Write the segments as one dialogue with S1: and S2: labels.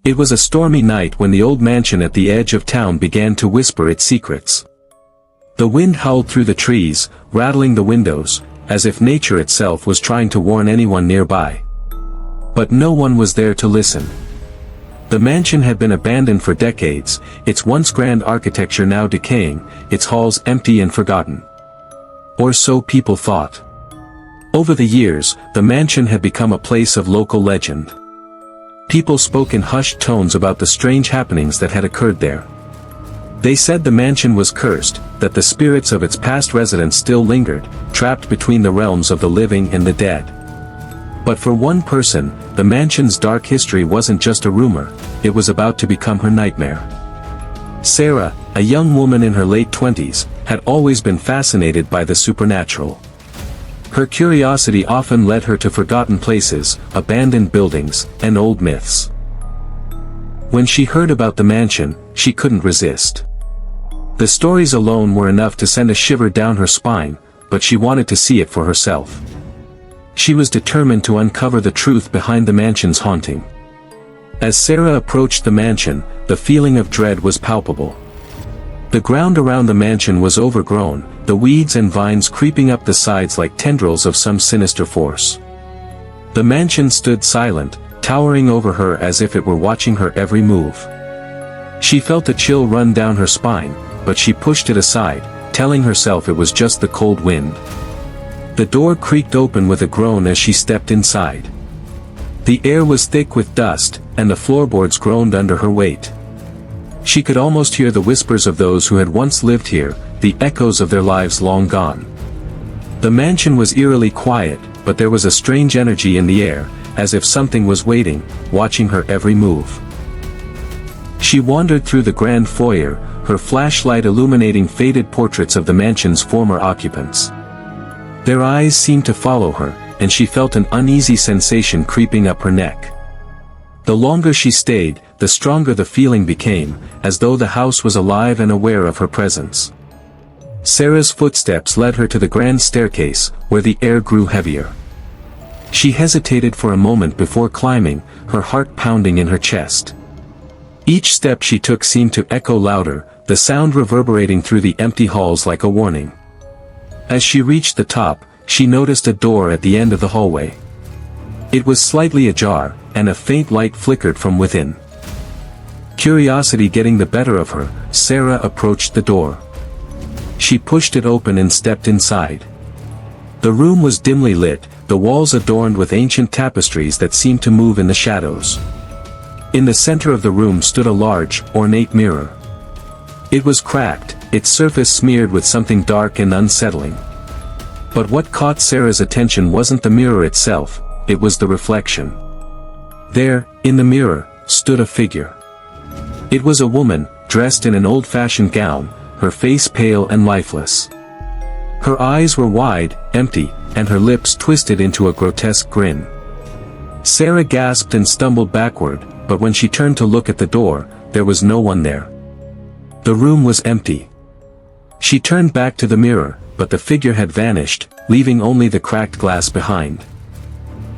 S1: It was a stormy night when the old mansion at the edge of town began to whisper its secrets. The wind howled through the trees, rattling the windows, as if nature itself was trying to warn anyone nearby. But no one was there to listen. The mansion had been abandoned for decades, its once grand architecture now decaying, its halls empty and forgotten. Or so people thought. Over the years, the mansion had become a place of local legend. People spoke in hushed tones about the strange happenings that had occurred there. They said the mansion was cursed, that the spirits of its past residents still lingered, trapped between the realms of the living and the dead. But for one person, the mansion's dark history wasn't just a rumor, it was about to become her nightmare. Sarah, a young woman in her late 20s, had always been fascinated by the supernatural. Her curiosity often led her to forgotten places, abandoned buildings, and old myths. When she heard about the mansion, she couldn't resist. The stories alone were enough to send a shiver down her spine, but she wanted to see it for herself. She was determined to uncover the truth behind the mansion's haunting. As Sarah approached the mansion, the feeling of dread was palpable. The ground around the mansion was overgrown, the weeds and vines creeping up the sides like tendrils of some sinister force. The mansion stood silent, towering over her as if it were watching her every move. She felt a chill run down her spine, but she pushed it aside, telling herself it was just the cold wind. The door creaked open with a groan as she stepped inside. The air was thick with dust, and the floorboards groaned under her weight. She could almost hear the whispers of those who had once lived here, the echoes of their lives long gone. The mansion was eerily quiet, but there was a strange energy in the air, as if something was waiting, watching her every move. She wandered through the grand foyer, her flashlight illuminating faded portraits of the mansion's former occupants. Their eyes seemed to follow her, and she felt an uneasy sensation creeping up her neck. The longer she stayed, the stronger the feeling became, as though the house was alive and aware of her presence. Sarah's footsteps led her to the grand staircase, where the air grew heavier. She hesitated for a moment before climbing, her heart pounding in her chest. Each step she took seemed to echo louder, the sound reverberating through the empty halls like a warning. As she reached the top, she noticed a door at the end of the hallway. It was slightly ajar, and a faint light flickered from within. Curiosity getting the better of her, Sarah approached the door. She pushed it open and stepped inside. The room was dimly lit, the walls adorned with ancient tapestries that seemed to move in the shadows. In the center of the room stood a large, ornate mirror. It was cracked, its surface smeared with something dark and unsettling. But what caught Sarah's attention wasn't the mirror itself, it was the reflection. There, in the mirror, stood a figure. It was a woman, dressed in an old-fashioned gown, her face pale and lifeless. Her eyes were wide, empty, and her lips twisted into a grotesque grin. Sarah gasped and stumbled backward, but when she turned to look at the door, there was no one there. The room was empty. She turned back to the mirror, but the figure had vanished, leaving only the cracked glass behind.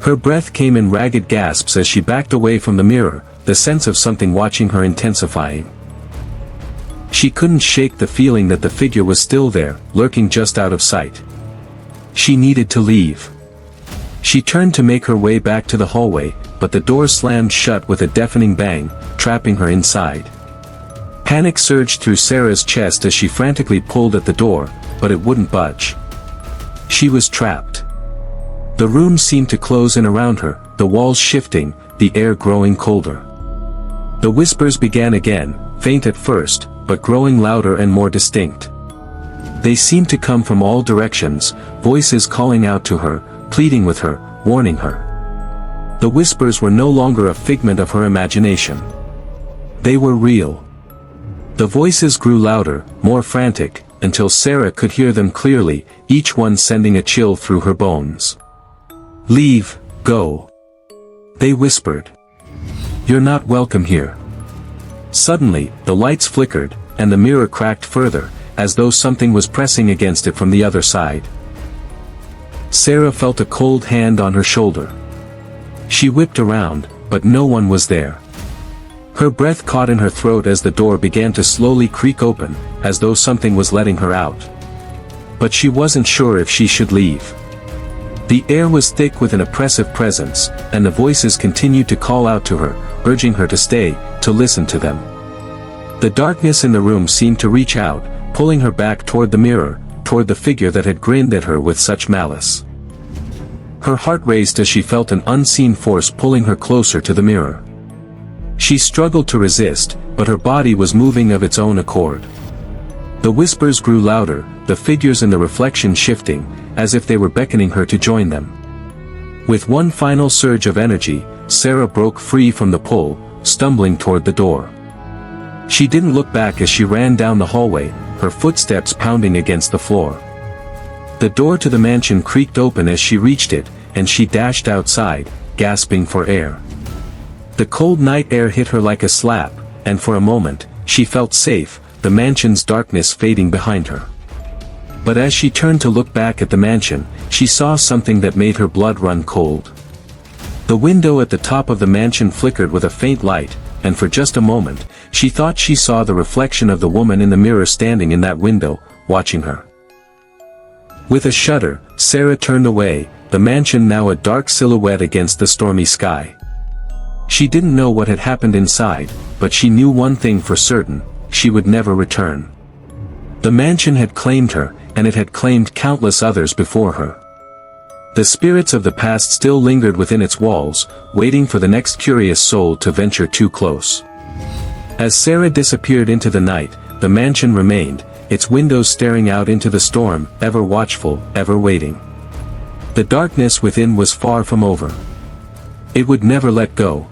S1: Her breath came in ragged gasps as she backed away from the mirror, the sense of something watching her intensifying. She couldn't shake the feeling that the figure was still there, lurking just out of sight. She needed to leave. She turned to make her way back to the hallway, but the door slammed shut with a deafening bang, trapping her inside. Panic surged through Sarah's chest as she frantically pulled at the door, but it wouldn't budge. She was trapped. The room seemed to close in around her, the walls shifting, the air growing colder. The whispers began again, faint at first, but growing louder and more distinct. They seemed to come from all directions, voices calling out to her, pleading with her, warning her. The whispers were no longer a figment of her imagination. They were real. The voices grew louder, more frantic, until Sarah could hear them clearly, each one sending a chill through her bones. "Leave, go," they whispered. "You're not welcome here." Suddenly, the lights flickered, and the mirror cracked further, as though something was pressing against it from the other side. Sarah felt a cold hand on her shoulder. She whipped around, but no one was there. Her breath caught in her throat as the door began to slowly creak open, as though something was letting her out. But she wasn't sure if she should leave. The air was thick with an oppressive presence, and the voices continued to call out to her, urging her to stay, to listen to them. The darkness in the room seemed to reach out, pulling her back toward the mirror, toward the figure that had grinned at her with such malice. Her heart raced as she felt an unseen force pulling her closer to the mirror. She struggled to resist, but her body was moving of its own accord. The whispers grew louder, the figures in the reflection shifting, as if they were beckoning her to join them. With one final surge of energy, Sarah broke free from the pull, stumbling toward the door. She didn't look back as she ran down the hallway, her footsteps pounding against the floor. The door to the mansion creaked open as she reached it, and she dashed outside, gasping for air. The cold night air hit her like a slap, and for a moment, she felt safe, the mansion's darkness fading behind her. But as she turned to look back at the mansion, she saw something that made her blood run cold. The window at the top of the mansion flickered with a faint light, and for just a moment, she thought she saw the reflection of the woman in the mirror standing in that window, watching her. With a shudder, Sarah turned away, the mansion now a dark silhouette against the stormy sky. She didn't know what had happened inside, but she knew one thing for certain: she would never return. The mansion had claimed her, and it had claimed countless others before her. The spirits of the past still lingered within its walls, waiting for the next curious soul to venture too close. As Sarah disappeared into the night, the mansion remained, its windows staring out into the storm, ever watchful, ever waiting. The darkness within was far from over. It would never let go,